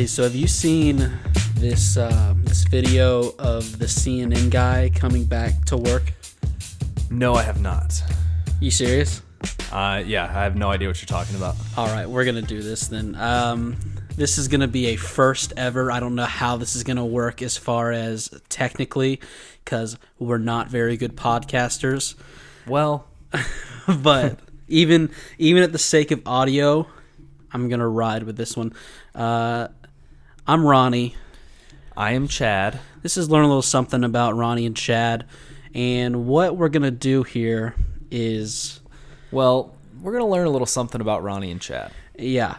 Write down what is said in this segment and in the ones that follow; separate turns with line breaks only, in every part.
Hey, so have you seen this video of the CNN guy coming back to work?
No, I have not.
You serious?
Yeah, I have no idea what you're talking about.
All right, we're going to do this then. This is going to be a first ever. I don't know how this is going to work as far as technically, because we're not very good podcasters.
Well,
but even at the sake of audio, I'm going to ride with this one. I'm Ronnie.
I am Chad.
This is Learn a Little Something About Ronnie and Chad. And what we're going to do here is...
Well, we're going to learn a little something about Ronnie and Chad.
Yeah.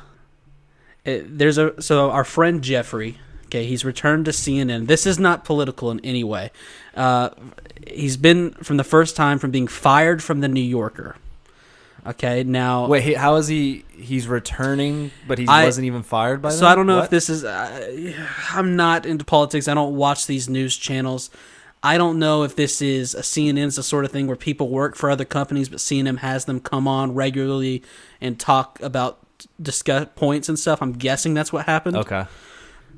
So our friend Jeffrey, okay, he's returned to CNN. This is not political in any way. He's been, from the first time, from being fired from The New Yorker. Okay, now...
Wait, how is he... He's returning, but he wasn't even fired by them?
So I don't know if this is... I'm not into politics. I don't watch these news channels. I don't know if this is CNN's the sort of thing where people work for other companies, but CNN has them come on regularly and talk about, discuss points and stuff. I'm guessing that's what happened.
Okay.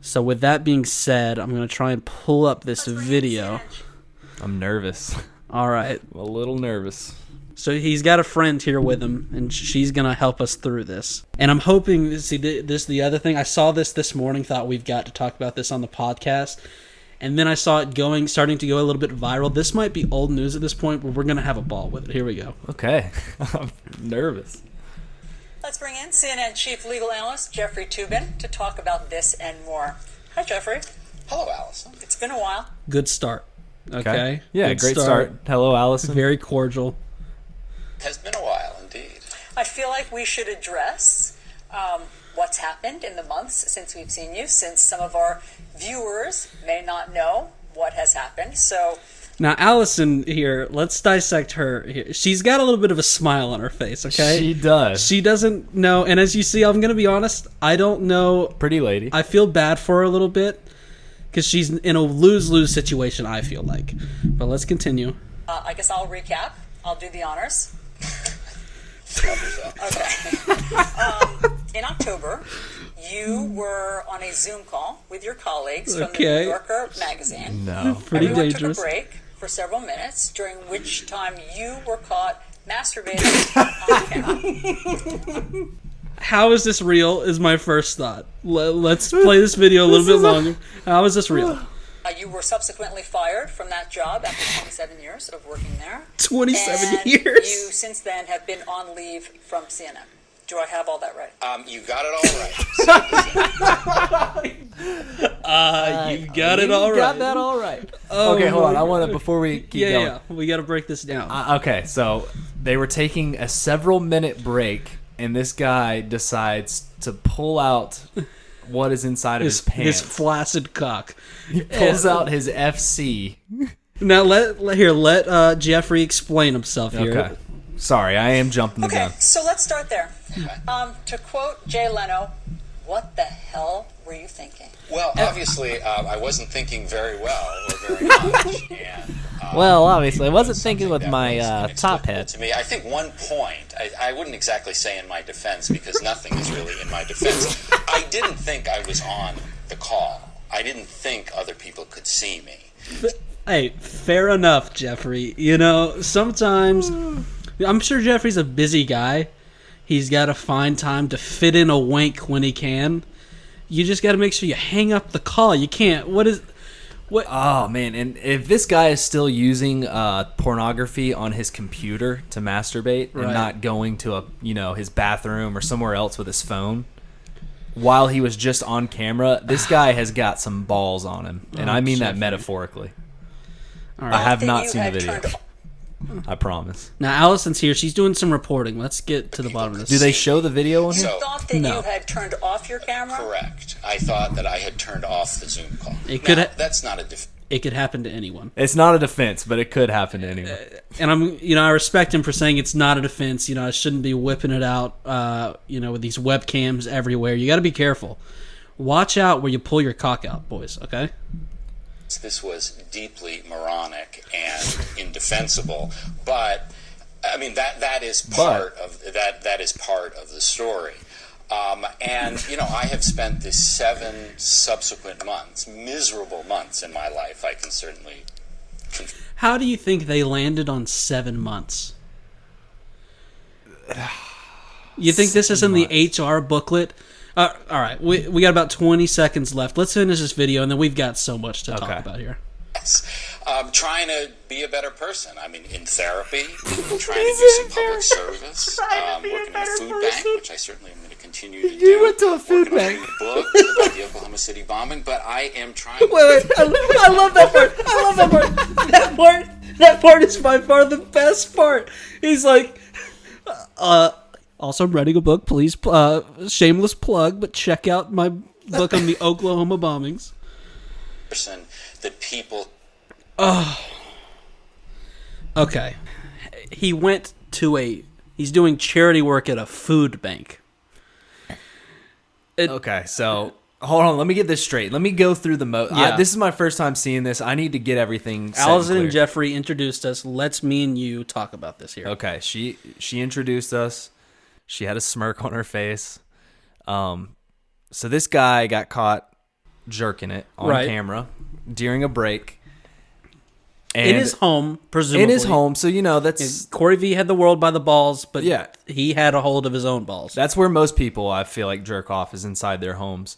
So with that being said, I'm going to try and pull up this video.
I'm nervous.
All right.
I'm a little nervous.
So he's got a friend here with him, and she's going to help us through this. And I'm hoping, see, this the other thing. I saw this morning, thought we've got to talk about this on the podcast. And then I saw it starting to go a little bit viral. This might be old news at this point, but we're going to have a ball with it. Here we go.
Okay. I'm nervous.
Let's bring in CNN Chief Legal Analyst Jeffrey Toobin to talk about this and more. Hi, Jeffrey.
Hello, Allison.
It's been a while.
Good start. Okay.
Yeah,
Good
great start. Hello, Allison.
Very cordial.
Has been a while, indeed.
I feel like we should address what's happened in the months since we've seen you, since some of our viewers may not know what has happened. So
now, Allison here, let's dissect her here. She's got a little bit of a smile on her face, okay?
She does.
She doesn't know, and as you see, I'm going to be honest, I don't know.
Pretty lady.
I feel bad for her a little bit, because she's in a lose-lose situation, I feel like. But let's continue.
I guess I'll recap. I'll do the honors. Okay. In October, you were on a Zoom call with your colleagues from the New Yorker magazine.
No.
Pretty
Everyone
dangerous.
took a break for several minutes, during which time you were caught masturbating on camera.
How is this real is my first thought. Let's play this video a little bit longer. How is this real?
You were subsequently fired from that job after 27 years of working there.
27
and
years?
You, since then, have been on leave from CNN. Do I have all that right?
You got it all right.
You got it all right.
Got that all right. Okay, hold on. I want to, before we keep going.
Yeah, we got to break this down.
Okay, so they were taking a several-minute break, and this guy decides to pull out what is inside of his pants.
His flaccid cock.
He pulls out his FC.
Now let Jeffrey explain himself here.
Okay. Sorry, I am jumping the gun.
Okay, so let's start there. To quote Jay Leno, what the hell were you thinking?
Well, obviously, I wasn't thinking very well or very much. And,
Well, obviously, I wasn't thinking
something
with
that
my
was
top
inexplicable
hat.
to me. I think one point, I wouldn't exactly say in my defense, because nothing is really in my defense. I didn't think I was on the call. I didn't think other people could see me.
Hey, fair enough, Jeffrey. You know, sometimes I'm sure Jeffrey's a busy guy. He's got to find time to fit in a wink when he can. You just got to make sure you hang up the call. You can't. What?
Oh, man. And if this guy is still using pornography on his computer to masturbate and not going to his bathroom or somewhere else with his phone while he was just on camera, this guy has got some balls on him. And I mean that metaphorically.
All right.
I have not seen the video. I promise.
Now, Allison's here. She's doing some reporting. Let's get to the bottom of this.
Do they show the video on
You
here?
thought that you had turned off your camera?
Correct. I thought that I had turned off the Zoom call. That's not a
It could happen to anyone.
It's not a defense, but it could happen to anyone.
And I respect him for saying it's not a defense. I shouldn't be whipping it out, with these webcams everywhere. You got to be careful. Watch out where you pull your cock out, boys, okay?
This was deeply moronic and indefensible, but I mean that is part of that is part of the story. And, I have spent the 7 subsequent months, miserable months in my life, I can certainly...
How do you think they landed on 7 months? You think this is in the HR booklet? All right, we got about 20 seconds left. Let's finish this video, and then we've got so much to talk about here.
Trying to be a better person. I mean, in therapy, trying to do some public service, working in a food bank, which I certainly am going to continue to do.
You went to a food bank.
Working on a book about the Oklahoma City bombing, but I am trying to...
Wait, I love that part. I love that part. That part is by far the best part. He's like, also I'm writing a book, please, shameless plug, but check out my book on the Oklahoma bombings.
That people...
Okay. He went to he's doing charity work at a food bank.
Okay, so hold on, let me get this straight. Let me go through the
Yeah.
this is my first time seeing this. I need to get everything set
Allison
and
and Jeffrey introduced us. Let's me and you talk about this here.
Okay, she introduced us. She had a smirk on her face. So this guy got caught jerking it on camera during a break. And
in his home, presumably.
In his home, so that's...
Corey V had the world by the balls, but
yeah,
he had a hold of his own balls.
That's where most people, I feel like, jerk off, is inside their homes.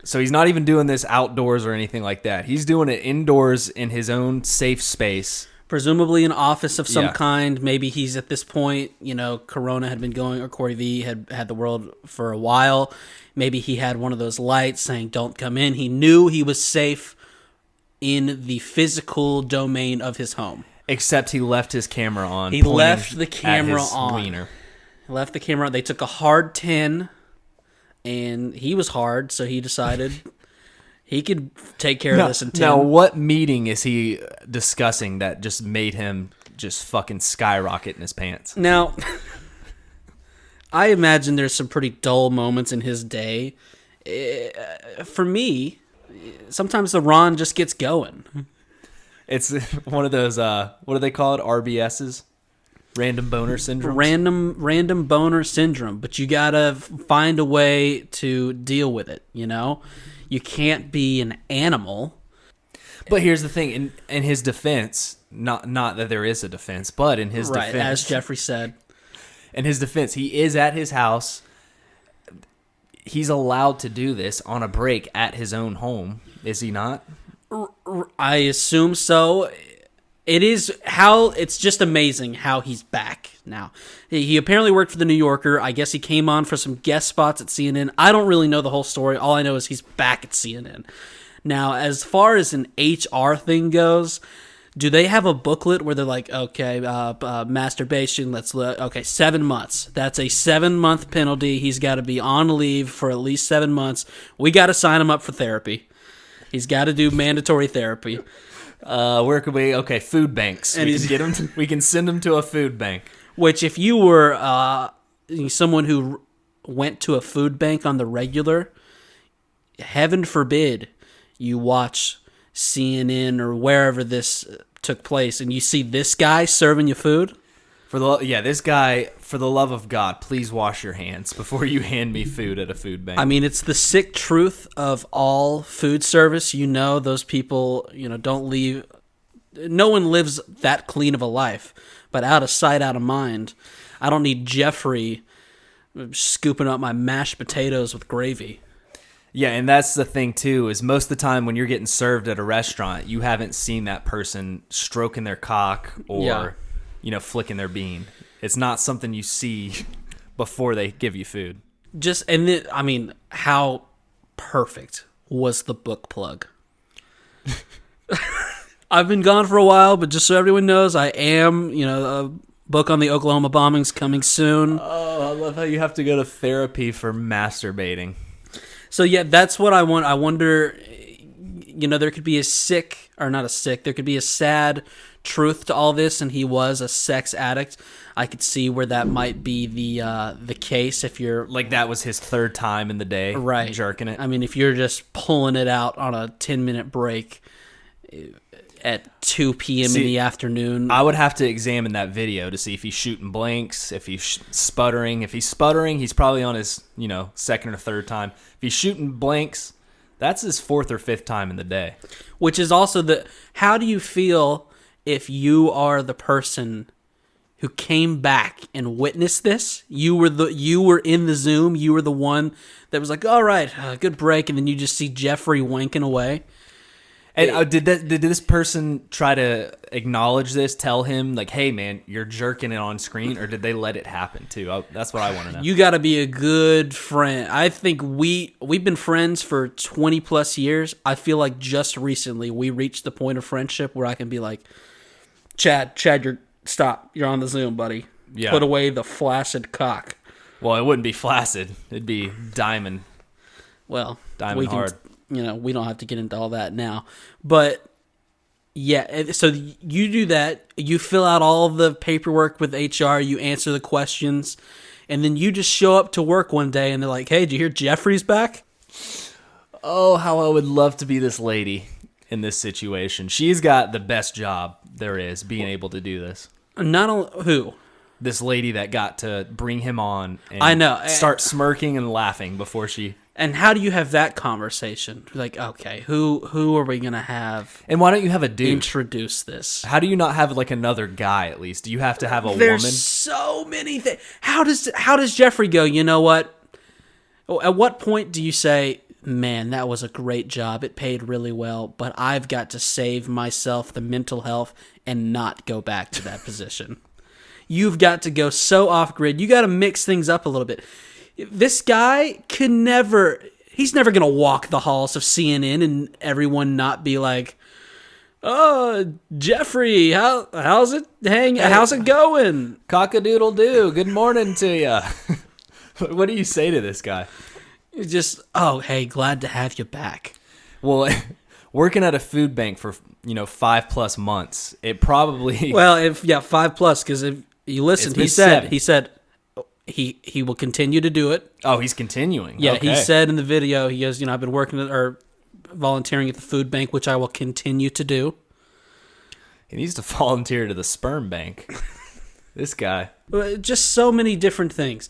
So he's not even doing this outdoors or anything like that. He's doing it indoors in his own safe space.
Presumably an office of some kind. Maybe he's at this point, Corona had been going, or Corey V had the world for a while. Maybe he had one of those lights saying, "Don't come in." He knew he was safe in the physical domain of his home.
Except he left his camera on.
He left the camera on.
Wiener.
Left the camera on. They took a hard 10, and he was hard, so he decided he could take care of this in 10.
Now, what meeting is he discussing that just made him just fucking skyrocket in his pants?
Now, I imagine there's some pretty dull moments in his day. For me, sometimes the Ron just gets going.
It's one of those, what do they call it? RBSs? Random boner syndrome?
Random boner syndrome. But you gotta find a way to deal with it, You can't be an animal.
But here's the thing. In his defense, not that there is a defense, but in his defense...
as Jeffrey said.
In his defense, he is at his house. He's allowed to do this on a break at his own home, is he not?
I assume so. It's just amazing how he's back now. He apparently worked for the New Yorker. I guess he came on for some guest spots at CNN. I don't really know the whole story. All I know is he's back at CNN. Now, as far as an HR thing goes, do they have a booklet where they're like, okay, masturbation, 7 months. That's a 7-month penalty. He's got to be on leave for at least 7 months. We got to sign him up for therapy. He's got to do mandatory therapy.
Where could we? Okay, food banks. And we can send him to a food bank.
Which, if you were someone who went to a food bank on the regular, heaven forbid you watch CNN or wherever this took place, and you see this guy serving you food.
This guy, for the love of God, please wash your hands before you hand me food at a food bank.
I mean, it's the sick truth of all food service. Those people, don't leave. No one lives that clean of a life, but out of sight, out of mind. I don't need Jeffrey scooping up my mashed potatoes with gravy.
Yeah, and that's the thing, too, is most of the time when you're getting served at a restaurant, you haven't seen that person stroking their cock or, flicking their bean. It's not something you see before they give you food. How perfect was the book plug? I've been gone for a while, but just so everyone knows, I am, a book on the Oklahoma bombings coming soon. Oh, I love how you have to go to therapy for masturbating.
So, yeah, that's what I want. I wonder, there could be there could be a sad truth to all this, and he was a sex addict. I could see where that might be the case if you're...
Like that was his third time in the day,
right,
jerking it.
I mean, if you're just pulling it out on a 10-minute break, at 2 p.m. in the afternoon.
I would have to examine that video to see if he's shooting blanks, if he's sputtering. If he's sputtering, he's probably on his, second or third time. If he's shooting blanks, that's his fourth or fifth time in the day.
Which is also how do you feel if you are the person who came back and witnessed this? You were in the Zoom. You were the one that was like, all right, good break. And then you just see Jeffrey wanking away.
And did this person try to acknowledge this, tell him, like, hey, man, you're jerking it on screen, or did they let it happen, too? That's what I want to know.
You got to be a good friend. I think we've been friends for 20-plus years. I feel like just recently we reached the point of friendship where I can be like, Chad, stop. You're on the Zoom, buddy.
Yeah.
Put away the flaccid cock.
Well, it wouldn't be flaccid. It'd be diamond.
Well,
diamond hard.
We don't have to get into all that now. But, yeah, so you do that. You fill out all the paperwork with HR. You answer the questions. And then you just show up to work one day, and they're like, hey, did you hear Jeffrey's back?
Oh, how I would love to be this lady in this situation. She's got the best job there is, being able to do this.
Not only who?
This lady that got to bring him on and
I know.
Start smirking and laughing before she...
And how do you have that conversation? Like, okay, who are we going to have?
And why don't you have a dude?
Introduce this.
How do you not have, like, another guy, at least? Do you have to have a
There's
woman?
So many things. How does Jeffrey go, you know what? At what point do you say, man, that was a great job. It paid really well, but I've got to save myself the mental health and not go back to that position. You've got to go so off grid. You got to mix things up a little bit. This guy he's never going to walk the halls of CNN and everyone not be like, oh, Jeffrey, how's it going?
Cock-a-doodle-doo. Good morning to you. What do you say to this guy?
Just, oh, hey, glad to have you back.
Well, working at a food bank for 5+ months, it probably
5+, because if you listened, he said he will continue to do it.
Oh, he's continuing.
Yeah,
okay.
He said in the video, he goes, I've been working or volunteering at the food bank, which I will continue to do.
He needs to volunteer to the sperm bank. This guy.
Just so many different things.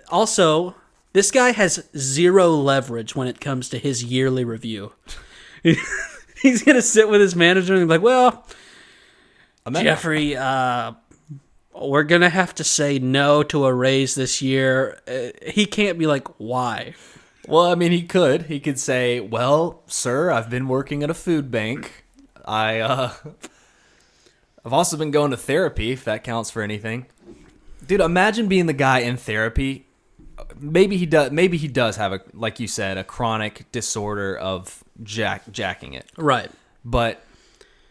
Also, this guy has zero leverage when it comes to his yearly review. He's going to sit with his manager and be like, well, Jeffrey, we're going to have to say no to a raise this year. He can't be like, why?
Well, I mean, he could. He could say, well, sir, I've been working at a food bank. I've also been going to therapy, if that counts for anything. Dude, imagine being the guy in therapy. Maybe he does have, like you said, a chronic disorder of jacking it.
Right.
But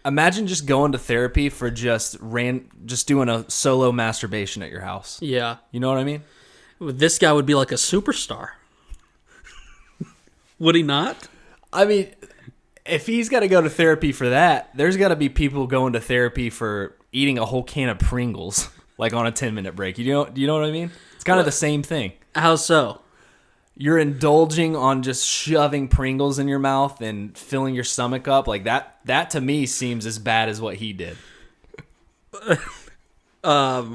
imagine just going to therapy for just doing a solo masturbation at your house.
Yeah.
You know what I mean?
This guy would be like a superstar. Would he not?
I mean, if he's got to go to therapy for that, there's got to be people going to therapy for eating a whole can of Pringles, like on a 10-minute break. Do you know what I mean? It's kind of the same thing.
How so?
You're indulging on just shoving Pringles in your mouth and filling your stomach up like that. That to me seems as bad as what he did. Do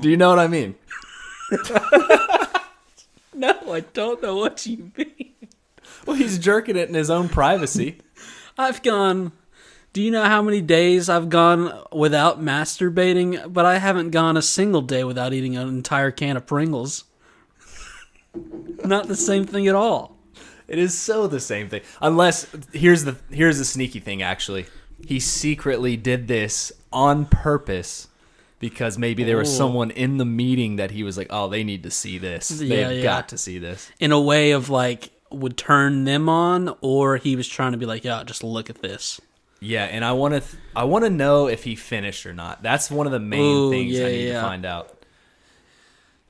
you know what I mean?
No, I don't know what you mean.
Well, he's jerking it in his own privacy.
Do you know how many days I've gone without masturbating? But I haven't gone a single day without eating an entire can of Pringles. Not the same thing at all.
It is so the same thing. Unless, here's the sneaky thing, actually. He secretly did this on purpose because maybe there was someone in the meeting that he was like, oh, they need to see this. They've got to see this.
In a way of like, would turn them on, or he was trying to be like, yeah, just look at this.
Yeah, and I want to know if he finished or not. That's one of the main things I need to find out.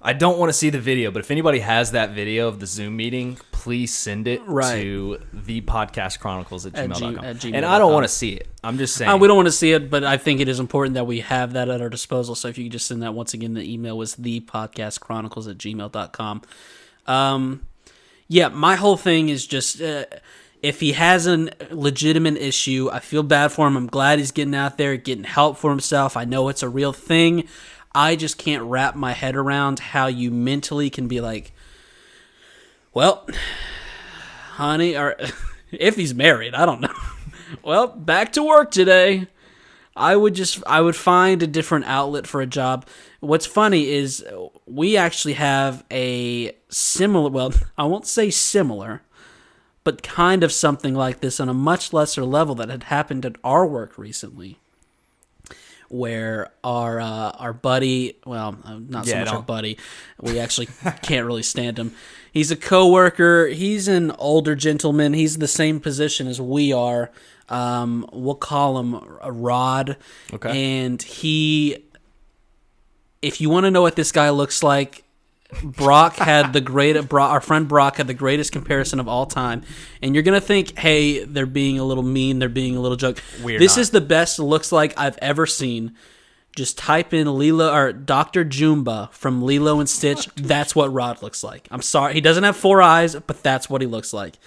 I don't want to see the video, but if anybody has that video of the Zoom meeting, please send it to thepodcastchronicles@gmail.com. And I don't want to see it. I'm just saying.
We don't want to see it, but I think it is important that we have that at our disposal. So if you could just send that once again, the email was thepodcastchronicles@gmail.com. Yeah, my whole thing is just, If he has a legitimate issue, I feel bad for him. I'm glad he's getting out there, getting help for himself. I know it's a real thing. I just can't wrap my head around how you mentally can be like, well, honey, or if he's married, I don't know. Well, back to work today. I would find a different outlet for a job. What's funny is we actually have a similar, well, I won't say similar, but kind of something like this on a much lesser level that had happened at our work recently, where our buddy, well, not so much our buddy, we actually can't really stand him. He's a coworker. He's an older gentleman. He's the same position as we are. We'll call him a Rod.
Okay.
And if you want to know what this guy looks like, our friend Brock had the greatest comparison of all time. And you're going to think, hey, they're being a little mean, they're being a little joke. This is the best it looks like I've ever seen. Just type in Lilo or Dr. Jumba from Lilo and Stitch. That's what Rod looks like. I'm sorry. He doesn't have 4 eyes, but that's what he looks like.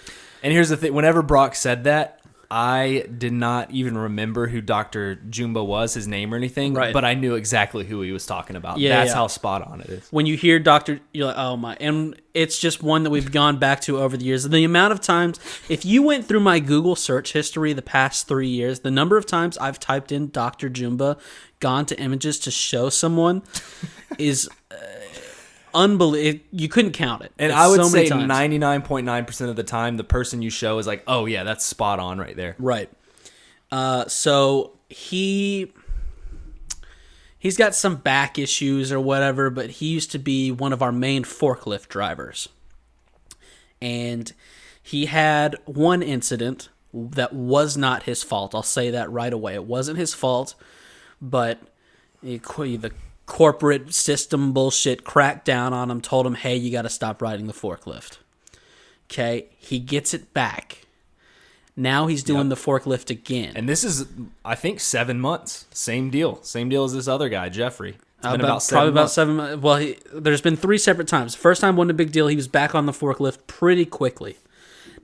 And here's the thing. Whenever Brock said that, I did not even remember who Dr. Jumba was, his name or anything,
right.
But I knew exactly who he was talking about. That's how spot on it is.
When you hear Dr., you're like, oh my. And it's just one that we've gone back to over the years. The amount of times, if you went through my Google search history the past 3 years, the number of times I've typed in Dr. Jumba, gone to images to show someone is unbelievable. You couldn't count it.
And
it's
I would
so
say
many times.
99.9% of the time, the person you show is like, oh yeah, that's spot on right there.
Right. So he's got some back issues or whatever, but he used to be one of our main forklift drivers. And he had one incident that was not his fault. I'll say that right away. It wasn't his fault, but the corporate system bullshit cracked down on him, told him, hey, you got to stop riding the forklift. Okay, he gets it back. Now he's doing the forklift again.
And this is, I think, 7 months. Same deal. Same deal as this other guy, Jeffrey. It's been about 7 months.
7 months. Well, there's been 3 separate times. The first time wasn't a big deal. He was back on the forklift pretty quickly.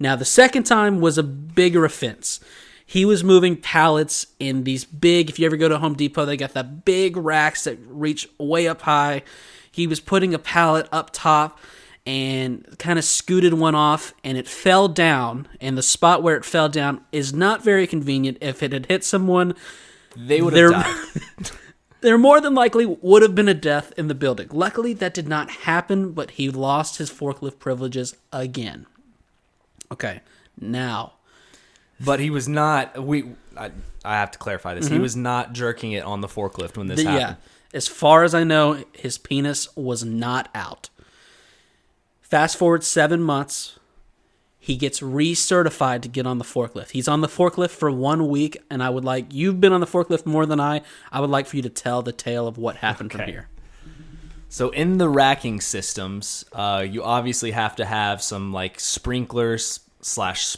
Now, the second time was a bigger offense. He was moving pallets in these big, if you ever go to Home Depot, they got that big racks that reach way up high. He was putting a pallet up top and kind of scooted one off, and it fell down, and the spot where it fell down is not very convenient. If it had hit someone,
they would have died.
There more than likely would have been a death in the building. Luckily, that did not happen, but he lost his forklift privileges again. Okay, now...
But he was not. I have to clarify this. Mm-hmm. He was not jerking it on the forklift when this happened. Yeah,
as far as I know, his penis was not out. Fast forward 7 months, he gets recertified to get on the forklift. He's on the forklift for 1 week, and I would like, you've been on the forklift more than I would like for you to tell the tale of what happened from here.
So in the racking systems, you obviously have to have some like sprinklers / spouts,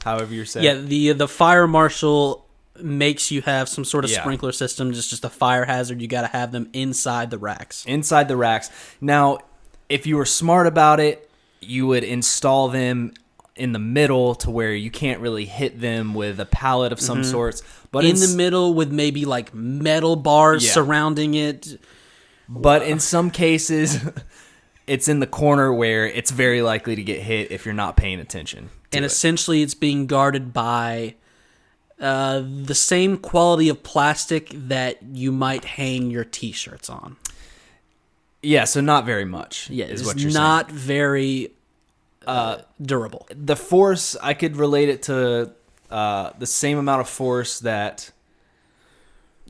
however you're saying.
Yeah, the fire marshal makes you have some sort of sprinkler system, just a fire hazard. You got to have them inside the racks.
Inside the racks. Now, if you were smart about it, you would install them in the middle to where you can't really hit them with a pallet of some sorts. But
in the middle with maybe like metal bars surrounding it.
But in some cases... It's in the corner where it's very likely to get hit if you're not paying attention.
And essentially it's being guarded by the same quality of plastic that you might hang your T-shirts on.
Yeah, so not very much.
Yeah,
is
it's
what you're
not
saying.
Very durable.
The force, I could relate it to the same amount of force that...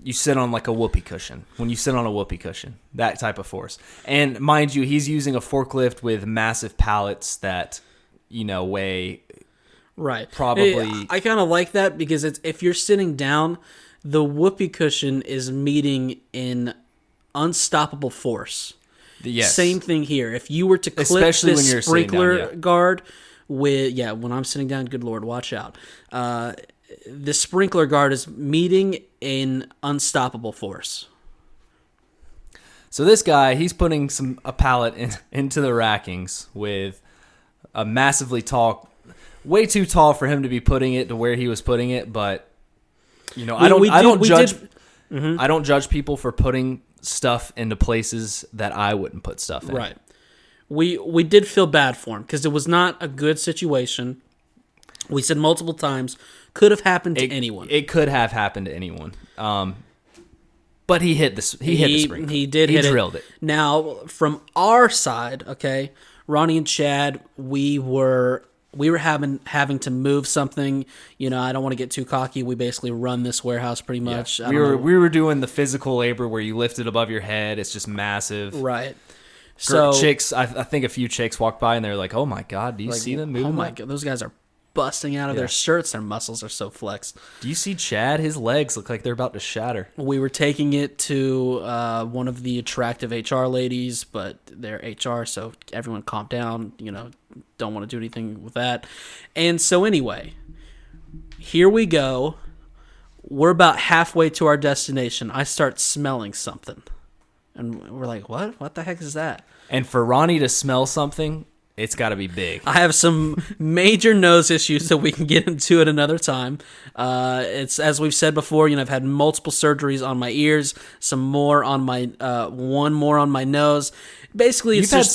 You sit on like a whoopee cushion. When you sit on a whoopee cushion, that type of force. And mind you, he's using a forklift with massive pallets that, weigh probably...
I kind of like that because if you're sitting down, the whoopee cushion is meeting in unstoppable force.
Yes.
Same thing here. If you were to clip especially this sprinkler guard with... Yeah, when I'm sitting down, good Lord, watch out. The sprinkler guard is meeting in unstoppable force.
So this guy, he's putting a pallet into the rackings with a massively tall... way too tall for him to be putting it to where he was putting it. But I don't judge people for putting stuff into places that I wouldn't put stuff in.
Right. We did feel bad for him because it was not a good situation. We said multiple times, could have happened to anyone.
It could have happened to anyone. But he hit this. He hit the sprinkler.
He did hit it.
He drilled it.
Now, from our side, okay, Ronnie and Chad, we were having to move something. I don't want to get too cocky. We basically run this warehouse pretty much.
Yeah. We were doing the physical labor where you lift it above your head. It's just massive.
Right. So
chicks, I think a few chicks walked by and they're like, "Oh my god, do you see them moving?"
Oh my god, those guys are busting out of their shirts. Their muscles are so flexed.
Do you see Chad? His legs look like they're about to shatter.
We were taking it to one of the attractive HR ladies, but they're HR, so everyone calm down. Don't want to do anything with that. And so anyway, here we go. We're about halfway to our destination. I start smelling something. And we're like, what? What the heck is that?
And for Ronnie to smell something, it's got to be big.
I have some major nose issues that we can get into at another time. It's as we've said before. I've had multiple surgeries on my ears, some more on my one more on my nose. Basically,
you've had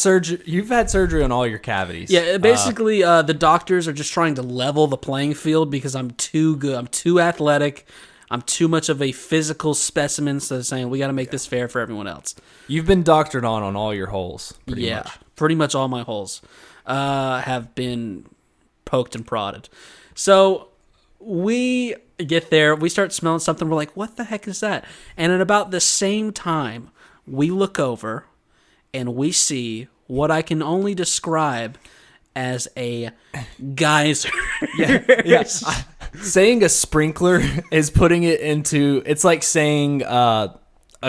surgery on all your cavities.
Yeah, basically, the doctors are just trying to level the playing field because I'm too good. I'm too athletic. I'm too much of a physical specimen, so they're saying we got to make this fair for everyone else.
You've been doctored on all your holes. Pretty much.
Pretty much all my holes have been poked and prodded. So we get there, we start smelling something. We're like, what the heck is that? And at about the same time, we look over and we see what I can only describe as a geyser.
Yeah. Saying a sprinkler is putting it into, it's like saying a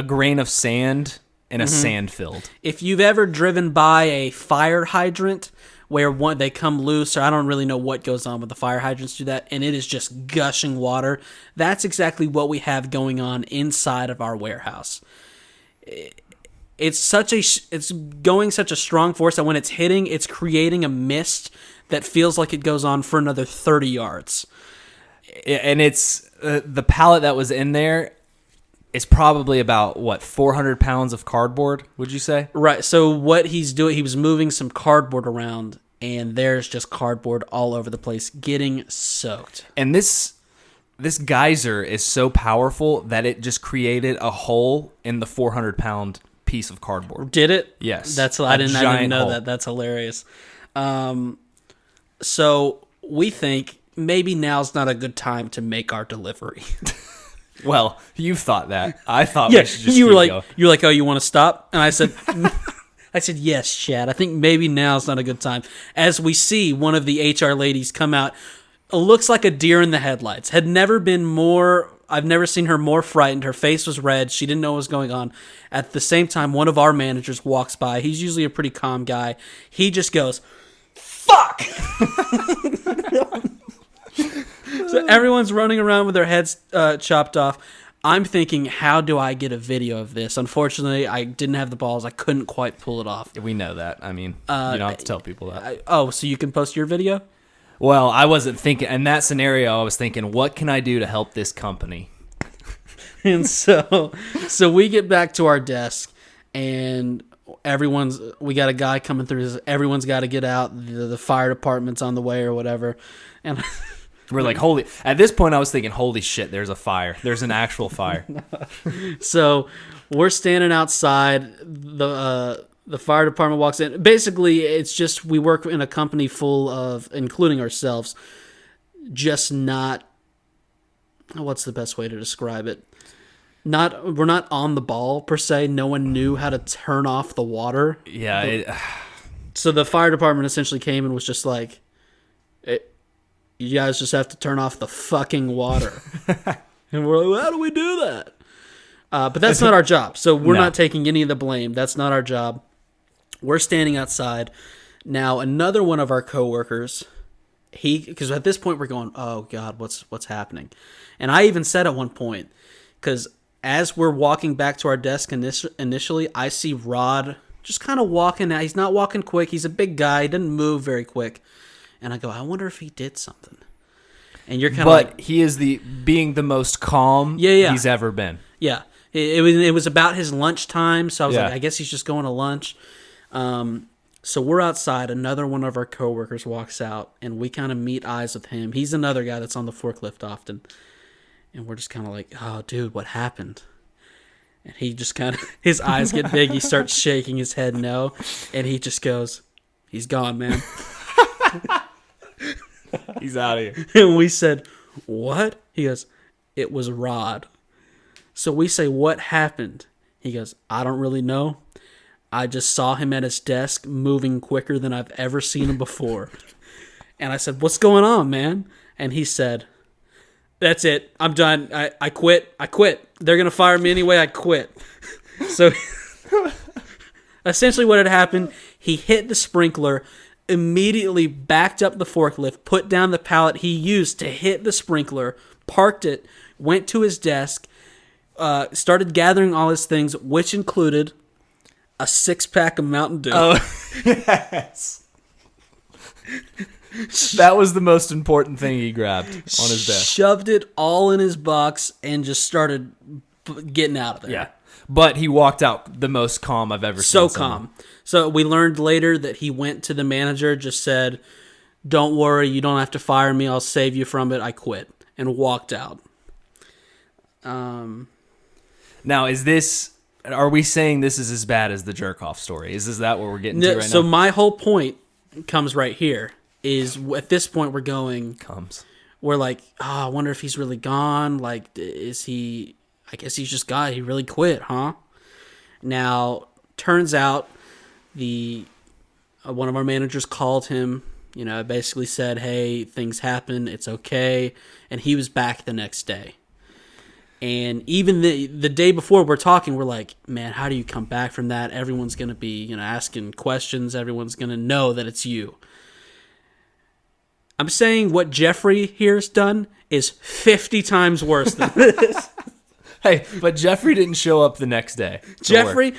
grain of sand in a sand field.
If you've ever driven by a fire hydrant where they come loose, or I don't really know what goes on with the fire hydrants do that, and it is just gushing water, that's exactly what we have going on inside of our warehouse. It's going such a strong force that when it's hitting, it's creating a mist that feels like it goes on for another 30 yards.
And it's the pallet that was in there is probably about 400 pounds of cardboard, would you say?
Right. So what he's doing, he was moving some cardboard around, and there's just cardboard all over the place getting soaked.
And this geyser is so powerful that it just created a hole in the 400-pound piece of cardboard.
Did it?
Yes.
I didn't know that. That's hilarious. So we think maybe now's not a good time to make our delivery.
Well, you thought that. I thought we should just
you were
keep
like,
going.
you're like, oh, you want to stop? And I said, yes, Chad. I think maybe now's not a good time. As we see one of the HR ladies come out, looks like a deer in the headlights. I've never seen her more frightened. Her face was red. She didn't know what was going on. At the same time, one of our managers walks by. He's usually a pretty calm guy. He just goes, fuck! So everyone's running around with their heads chopped off. I'm thinking, how do I get a video of this? Unfortunately, I didn't have the balls. I couldn't quite pull it off.
We know that. I mean, you don't have to tell people that.
So you can post your video?
Well, I wasn't thinking. In that scenario, I was thinking, what can I do to help this company?
And so we get back to our desk, and we got a guy coming through. Everyone's got to get out. The fire department's on the way or whatever. And
we're like, at this point, I was thinking, holy shit, there's a fire. There's an actual fire.
So we're standing outside. The fire department walks in. Basically, it's just we work in a company full of, including ourselves, just not, what's the best way to describe it? We're not on the ball, per se. No one knew how to turn off the water.
Yeah.
So the fire department essentially came and was just like, you guys just have to turn off the fucking water. And we're like, well, how do we do that? But that's not our job. So we're not taking any of the blame. That's not our job. We're standing outside. Now, another one of our coworkers, because at this point we're going, oh God, what's happening? And I even said at one point, because as we're walking back to our desk initially, I see Rod just kind of walking out. He's not walking quick. He's a big guy. He doesn't move very quick. And I go, I wonder if he did something. And you're kind of
But
like...
he is being the most calm he's ever been.
Yeah. It was about his lunchtime, so I was
Yeah.
like, I guess he's just going to lunch. So we're outside. Another one of our coworkers walks out, and we kind of meet eyes with him. He's another guy that's on the forklift often. And we're just kind of like, oh, dude, what happened? And he just kind of, his eyes get big. He starts shaking his head no. And he just goes, he's gone, man.
He's out of here.
And we said, what? He goes, it was Rod. So we say, what happened? He goes, I don't really know. I just saw him at his desk moving quicker than I've ever seen him before. And I said, what's going on, man? And he said, that's it. I'm done. I quit. They're going to fire me anyway. I quit. So essentially what had happened, he hit the sprinkler, immediately backed up the forklift, put down the pallet he used to hit the sprinkler, parked it, went to his desk, started gathering all his things, which included a 6-pack of Mountain Dew.
Oh, yes. That was the most important thing he grabbed on his desk.
Shoved it all in his box and just started getting out of there.
Yeah. But he walked out the most calm I've ever seen.
So
someone.
calm. So we learned later that he went to the manager, just said, don't worry, you don't have to fire me. I'll save you from it. I quit. And walked out.
Now, are we saying this is as bad as the jerk-off story? Is that what we're getting to right now?
So my whole point comes right here. Is at this point we're like, I wonder if he's really gone. Like, is he? I guess he's just gone. He really quit, huh? Now, turns out one of our managers called him. Basically said, hey, things happen. It's okay, and he was back the next day. And even the day before we're talking, we're like, man, how do you come back from that? Everyone's gonna be asking questions. Everyone's gonna know that it's you. I'm saying what Jeffrey here's done is 50 times worse than this.
Hey, but Jeffrey didn't show up the next day.
Jeffrey,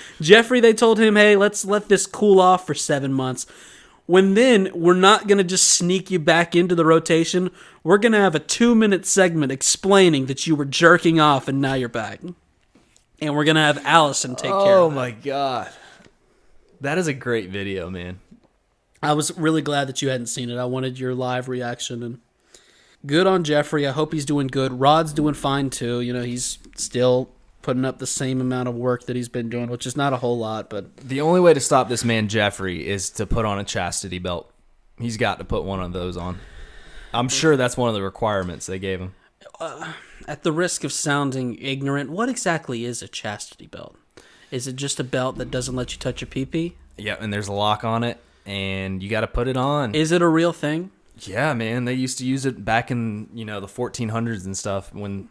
they told him, hey, let's let this cool off for 7 months. When then, we're not going to just sneak you back into the rotation. We're going to have a 2-minute segment explaining that you were jerking off and now you're back. And we're going to have Allison take care of it.
Oh, my God. That is a great video, man.
I was really glad that you hadn't seen it. I wanted your live reaction. And good on Jeffrey. I hope he's doing good. Rod's doing fine, too. He's still putting up the same amount of work that he's been doing, which is not a whole lot. But
the only way to stop this man, Jeffrey, is to put on a chastity belt. He's got to put one of those on. I'm sure that's one of the requirements they gave him.
At the risk of sounding ignorant, what exactly is a chastity belt? Is it just a belt that doesn't let you touch your pee-pee?
Yeah, and there's a lock on it. And you got to put it on.
Is it a real thing?
Yeah, man. They used to use it back in, the 1400s and stuff when,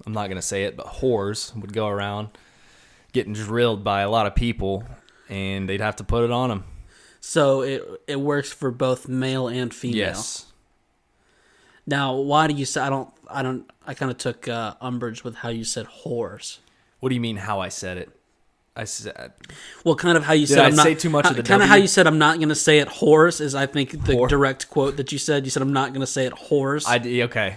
I'm not going to say it, but whores would go around getting drilled by a lot of people, and they'd have to put it on them.
So it works for both male and female.
Yes.
Now, why do you say, I kind of took umbrage with how you said whores.
What do you mean how I said it? I said,
well, kind of how you said.
I say too much of the
kind of
W?
how you said. I'm not going to say it. Whores is, I think, the
Whore.
direct quote that you said. You said, I'm not going to say it. Whores.
Okay,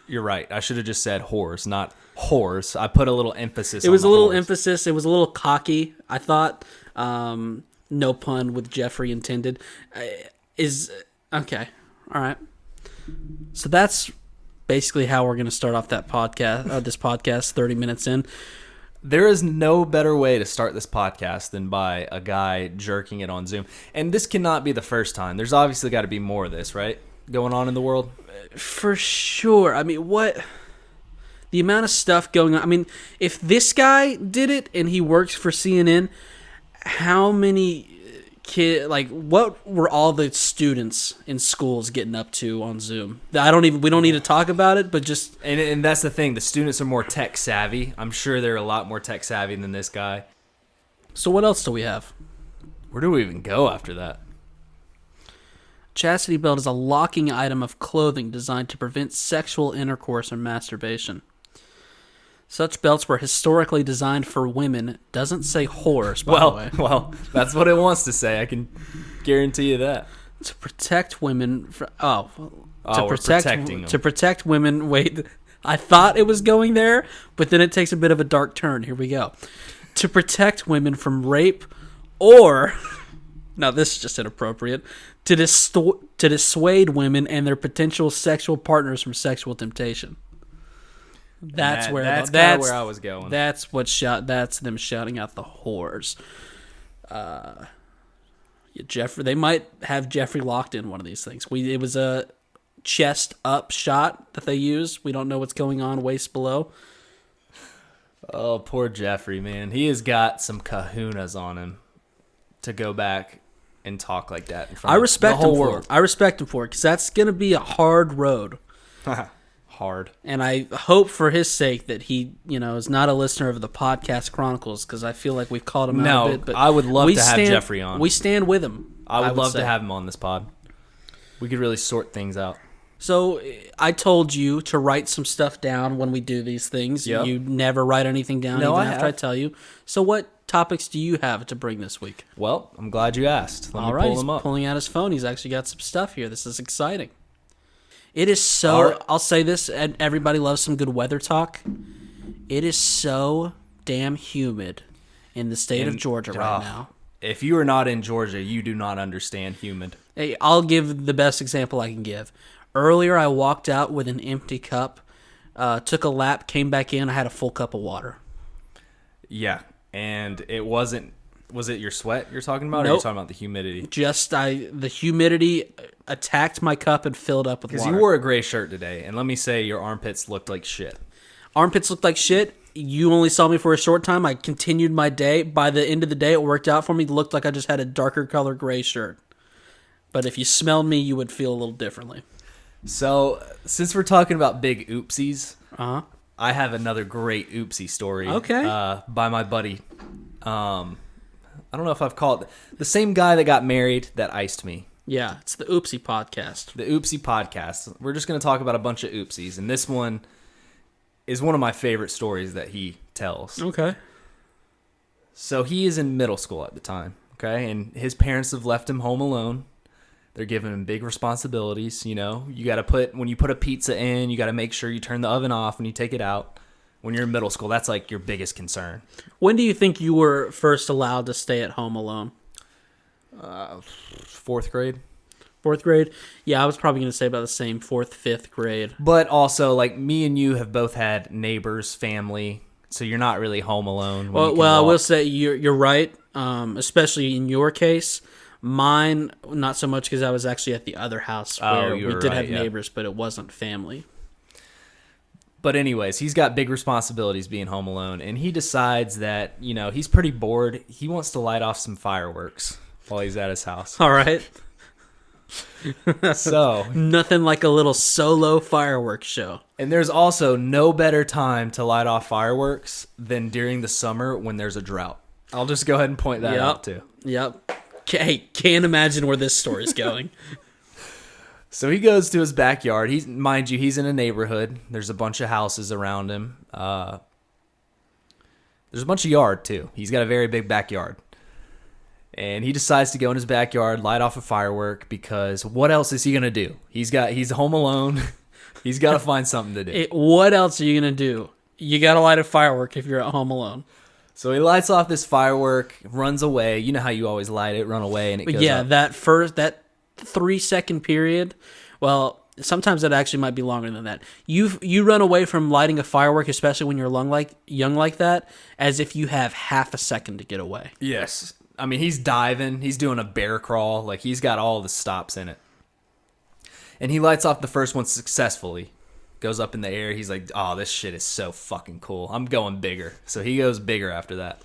you're right. I should have just said whores, not whores. I put a little emphasis.
It was a little
whores.
emphasis. It was a little cocky, I thought. No pun with Jeffrey intended. Okay. All right. So that's basically how we're going to start off that podcast. This podcast, 30 minutes in.
There is no better way to start this podcast than by a guy jerking it on Zoom. And this cannot be the first time. There's obviously got to be more of this, right? Going on in the world?
For sure. I mean, the amount of stuff going on. I mean, if this guy did it and he works for CNN, how many what were all the students in schools getting up to on Zoom? We don't need to talk about it, but just...
And that's the thing. The students are more tech savvy. I'm sure they're a lot more tech savvy than this guy.
So what else do we have?
Where do we even go after that?
Chastity belt is a locking item of clothing designed to prevent sexual intercourse or masturbation. Such belts were historically designed for women. Doesn't say whores, by the way.
Well, that's what it wants to say. I can guarantee you that.
To protect women from
we're protecting them.
to protect women. Wait, I thought it was going there, but then it takes a bit of a dark turn. Here we go. To protect women from rape, or now this is just inappropriate. To dissuade women and their potential sexual partners from sexual temptation. That's where
I was going.
That's them shouting out the whores. Jeffrey, they might have Jeffrey locked in one of these things. It was a chest up shot that they used. We don't know what's going on waist below.
Oh, poor Jeffrey, man. He has got some kahunas on him to go back and talk like that in front of the whole world.
I respect him for it because that's going to be a hard road.
Hard.
And I hope for his sake that he, is not a listener of the podcast Chronicles, because I feel like we've called him out a bit. But
I would love to have Jeffrey on.
We stand with him.
I would love to have him on this pod. We could really sort things out.
So I told you to write some stuff down when we do these things. Yep. You never write anything down even after I tell you. So what topics do you have to bring this week?
Well, I'm glad you asked. Let me pull them up.
He's pulling out his phone. He's actually got some stuff here. This is exciting. It is so, I'll say this, and everybody loves some good weather talk. It is so damn humid in the state of Georgia right now.
If you are not in Georgia, you do not understand humid.
Hey, I'll give the best example I can give. Earlier, I walked out with an empty cup, took a lap, came back in, I had a full cup of water.
Yeah, and it wasn't... Was it your sweat you're talking about,
Nope.
or are you talking about the humidity?
Just the humidity attacked my cup and filled up with water.
Because you wore a gray shirt today, and let me say your armpits looked like shit.
Armpits looked like shit. You only saw me for a short time. I continued my day. By the end of the day, it worked out for me. It looked like I just had a darker color gray shirt. But if you smelled me, you would feel a little differently. So,
since we're talking about big oopsies, I have another great oopsie story.
Okay.
By my buddy. I don't know if I've called it the same guy that got married that iced me.
Yeah, it's the Oopsie Podcast.
The Oopsie Podcast. We're just going to talk about a bunch of oopsies, and this one is one of my favorite stories that he tells.
Okay.
So he is in middle school at the time, okay? And his parents have left him home alone. They're giving him big responsibilities, you got to when you put a pizza in, you got to make sure you turn the oven off when you take it out. When you're in middle school, that's like your biggest concern.
When do you think you were first allowed to stay at home alone?
4th grade.
4th grade? Yeah, I was probably going to say about the same, 4th, 5th grade.
But also, like, me and you have both had neighbors, family, so you're not really home alone.
Well, I will say you're right, especially in your case. Mine, not so much because I was actually at the other house where we did have neighbors, but it wasn't family.
But anyways, he's got big responsibilities being home alone, and he decides that, he's pretty bored. He wants to light off some fireworks while he's at his house.
All right.
So
nothing like a little solo fireworks show.
And there's also no better time to light off fireworks than during the summer when there's a drought. I'll just go ahead and point that out, too.
Yep. Hey, can't imagine where this story's going.
So he goes to his backyard. Mind you, he's in a neighborhood. There's a bunch of houses around him. There's a bunch of yard, too. He's got a very big backyard. And he decides to go in his backyard, light off a firework, because what else is he going to do? He's home alone. He's got to find something to do.
What else are you going to do? You got to light a firework if you're at home alone.
So he lights off this firework, runs away. You know how you always light it, run away, and it goes up.
That 3-second period, well, sometimes that actually might be longer than that. You run away from lighting a firework, especially when you're young like that, as if you have half a second to get away.
Yes. I mean, he's diving. He's doing a bear crawl. Like, he's got all the stops in it. And he lights off the first one successfully. Goes up in the air. He's like, oh, this shit is so fucking cool. I'm going bigger. So he goes bigger after that.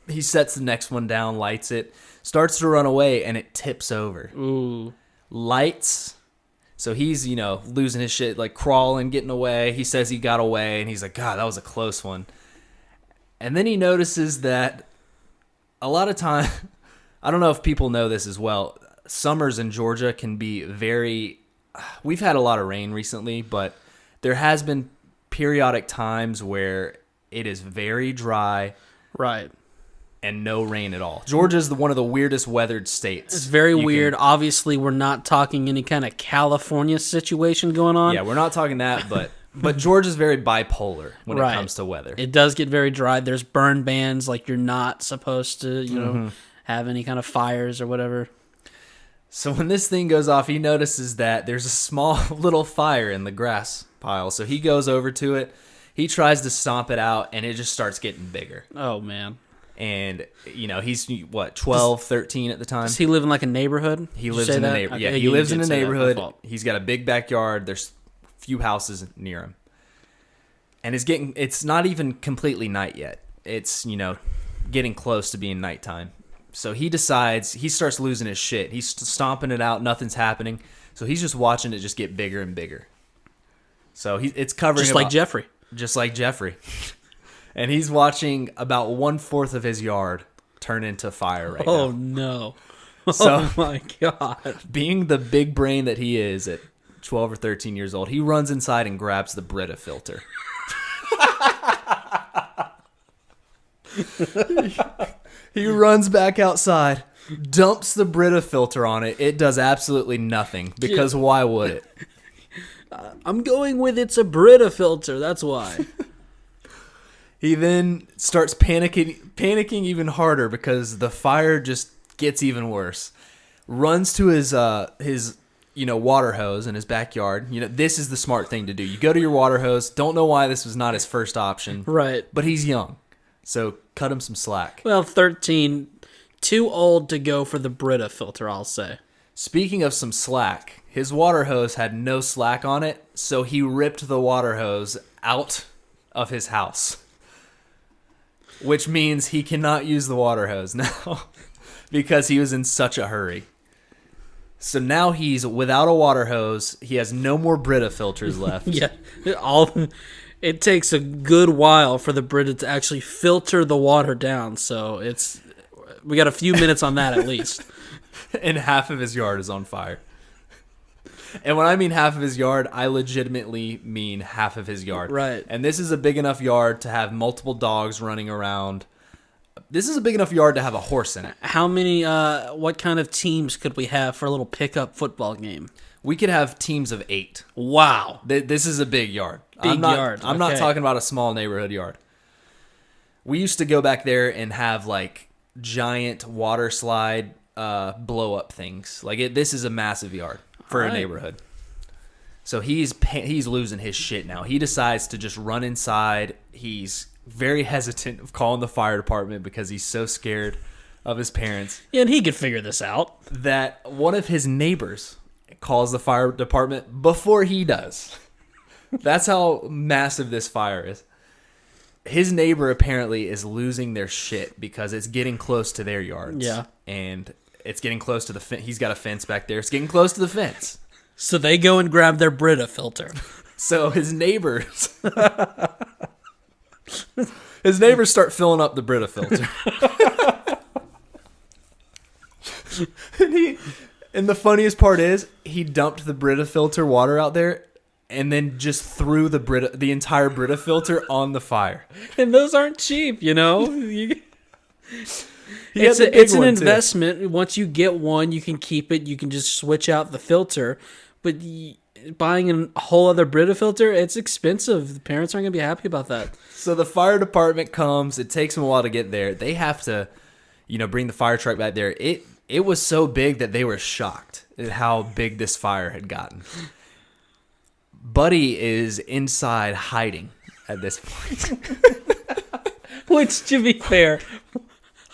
He sets the next one down, lights it, starts to run away, and it tips over.
Ooh.
Lights. So he's, losing his shit, like crawling, getting away. He says he got away, and he's like, God, that was a close one. And then he notices that a lot of time, I don't know if people know this as well, summers in Georgia can be we've had a lot of rain recently, but there has been periodic times where it is very dry.
Right.
and no rain at all. Georgia's one of the weirdest weathered states.
It's very weird. Obviously, we're not talking any kind of California situation going on.
Yeah, we're not talking that, but Georgia's very bipolar when it comes to weather.
It does get very dry. There's burn bans, like you're not supposed to, have any kind of fires or whatever.
So when this thing goes off, he notices that there's a small little fire in the grass pile. So he goes over to it. He tries to stomp it out, and it just starts getting bigger.
Oh, man.
And, he's, 12, 13 at the time?
Does he live in, like, a neighborhood?
He lives in a neighborhood. Yeah, he lives in a neighborhood. He's got a big backyard. There's a few houses near him. And it's not even completely night yet. It's, getting close to being nighttime. So he starts losing his shit. He's stomping it out. Nothing's happening. So he's just watching it just get bigger and bigger. So it's covering
Just like Jeffrey.
Just like Jeffrey. And he's watching about 1/4 of his yard turn into fire right now.
Oh, no.
So,
oh, my God.
Being the big brain that he is at 12 or 13 years old, he runs inside and grabs the Brita filter. He runs back outside, dumps the Brita filter on it. It does absolutely nothing, because why would it?
I'm going with it's a Brita filter. That's why.
He then starts panicking even harder because the fire just gets even worse. Runs to his water hose in his backyard. This is the smart thing to do. You go to your water hose. Don't know why this was not his first option.
Right.
But he's young. So cut him some slack.
Well, 13, too old to go for the Brita filter, I'll say.
Speaking of some slack, his water hose had no slack on it, so he ripped the water hose out of his house. Which means he cannot use the water hose now because he was in such a hurry. So now he's without a water hose. He has no more Brita filters left.
Yeah, it takes a good while for the Brita to actually filter the water down. So we got a few minutes on that at least.
And half of his yard is on fire. And when I mean half of his yard, I legitimately mean half of his yard.
Right.
And this is a big enough yard to have multiple dogs running around. This is a big enough yard to have a horse in it.
How many, what kind of teams could we have for a little pickup football game?
We could have teams of 8.
Wow.
This is a big yard.
Big yard.
I'm not talking about a small neighborhood yard. We used to go back there and have like giant water slide blow up things. This is a massive yard for a neighborhood. So he's losing his shit now. He decides to just run inside. He's very hesitant of calling the fire department because he's so scared of his parents.
Yeah, and he could figure this out.
That one of his neighbors calls the fire department before he does. That's how massive this fire is. His neighbor apparently is losing their shit because it's getting close to their yards.
Yeah.
And it's getting close to the fence. He's got a fence back there. It's getting close to the fence.
So they go and grab their Brita filter.
So his neighbors start filling up the Brita filter. And the funniest part is he dumped the Brita filter water out there and then just threw the entire Brita filter on the fire.
And those aren't cheap, It's an investment. Too. Once you get one, you can keep it. You can just switch out the filter. But buying a whole other Brita filter, it's expensive. The parents aren't going to be happy about that.
So the fire department comes. It takes them a while to get there. They have to, bring the fire truck back there. It was so big that they were shocked at how big this fire had gotten. Buddy is inside hiding at this point.
Which, to be fair,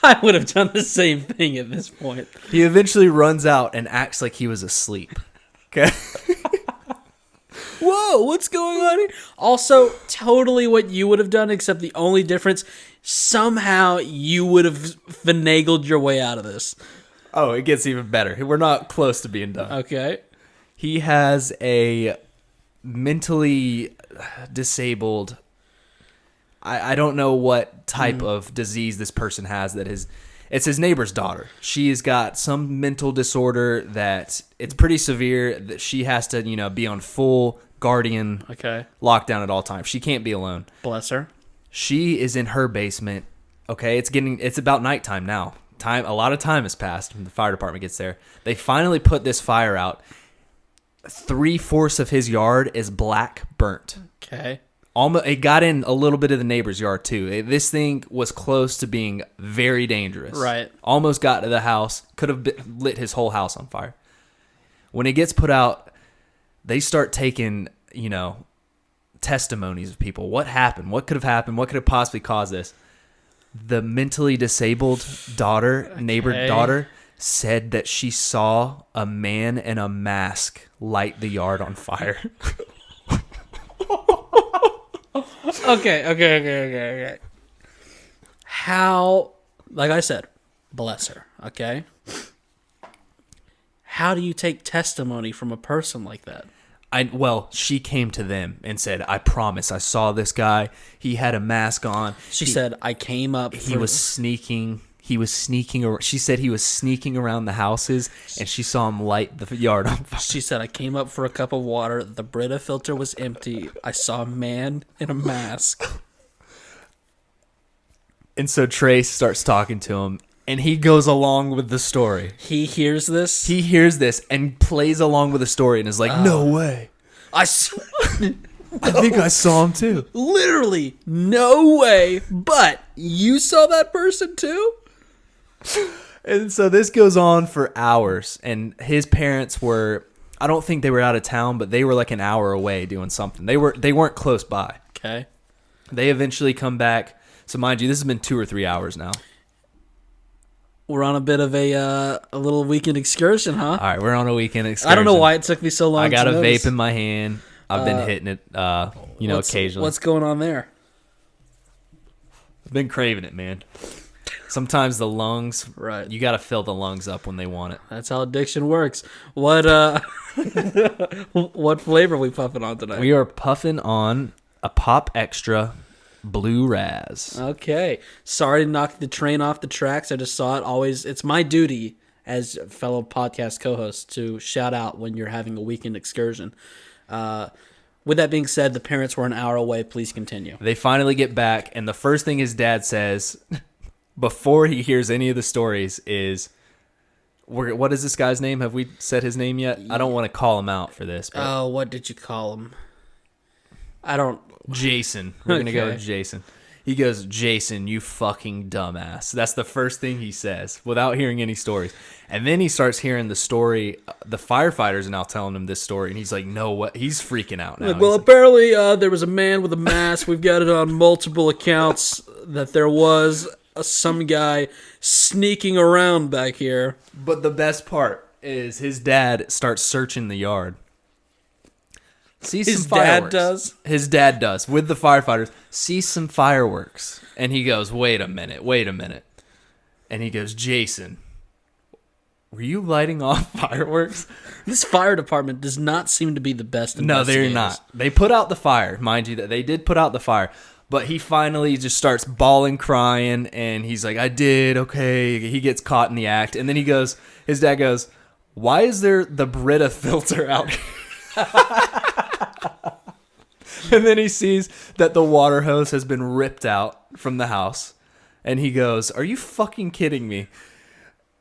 I would have done the same thing at this point.
He eventually runs out and acts like he was asleep. Okay.
Whoa, what's going on here? Also, totally what you would have done, except the only difference, somehow you would have finagled your way out of this.
Oh, it gets even better. We're not close to being done.
Okay.
He has a mentally disabled... I don't know what type of disease this person has it's his neighbor's daughter. She's got some mental disorder that it's pretty severe, that she has to, be on full guardian lockdown at all times. She can't be alone.
Bless her.
She is in her basement Okay, it's about nighttime now. A lot of time has passed when the fire department gets there. They finally put this fire out. 3/4 of his yard is black burnt.
Okay.
Almost, it got in a little bit of the neighbor's yard too. This thing was close to being very dangerous.
Right.
Almost got to the house. Could have lit his whole house on fire. When it gets put out, they start taking, testimonies of people. What happened? What could have happened? What could have possibly caused this? The mentally disabled neighbor daughter, said that she saw a man in a mask light the yard on fire.
Okay. How, like I said, bless her, okay? How do you take testimony from a person like that?
She came to them and said, I promise I saw this guy. He had a mask on.
She said, I came up.
He was sneaking. She said he was sneaking around the houses, and she saw him light the yard on fire.
She said, I came up for a cup of water. The Brita filter was empty. I saw a man in a mask.
And so Trace starts talking to him, and he goes along with the story.
He hears this?
He hears this and plays along with the story and is like, no way.
I
think I saw him too.
Literally, no way. But you saw that person too?
And so this goes on for hours, and his parents were, I don't think they were out of town, but they were like an hour away doing something. They weren't close by.
Okay.
They eventually come back. So mind you, this has been 2 or 3 hours now.
We're on a bit of a little weekend excursion, huh?
All right, we're on a weekend excursion.
I don't know why it took me so long.
I got
to
a
notice.
vape in my hand. I've been hitting it, occasionally.
What's going on there?
I've been craving it, man. Sometimes the lungs,
right?
You got to fill the lungs up when they want it.
That's how addiction works. What what flavor are we puffing on tonight?
We are puffing on a Pop Extra Blue Raz.
Okay. Sorry to knock the train off the tracks. I just saw it. It's my duty as a fellow podcast co-host to shout out when you're having a weekend excursion. With that being said, the parents were an hour away. Please continue.
They finally get back, and the first thing his dad says before he hears any of the stories is, what is this guy's name? Have we said his name yet? I don't want to call him out for this. But
oh, what did you call him? I don't...
Jason. We're going to go with Jason. He goes, Jason, you fucking dumbass. That's the first thing he says without hearing any stories. And then he starts hearing the story. The firefighters are now telling him this story. And he's like, no, what? He's freaking out now.
Well, apparently there was a man with a mask. We've got it on multiple accounts that there was some guy sneaking around back here.
But the best part is his dad starts searching the yard.
His dad does?
His dad does, with the firefighters. Sees some fireworks. And he goes, wait a minute. And he goes, Jason, were you lighting off fireworks?
This fire department does not seem to be the best
investigators. No, they're not. They put out the fire. Mind you, that they did put out the fire. But he finally just starts bawling, crying, and he's like, I did, okay. He gets caught in the act. And then his dad goes, why is there the Brita filter out here? And then he sees that the water hose has been ripped out from the house. And he goes, are you fucking kidding me?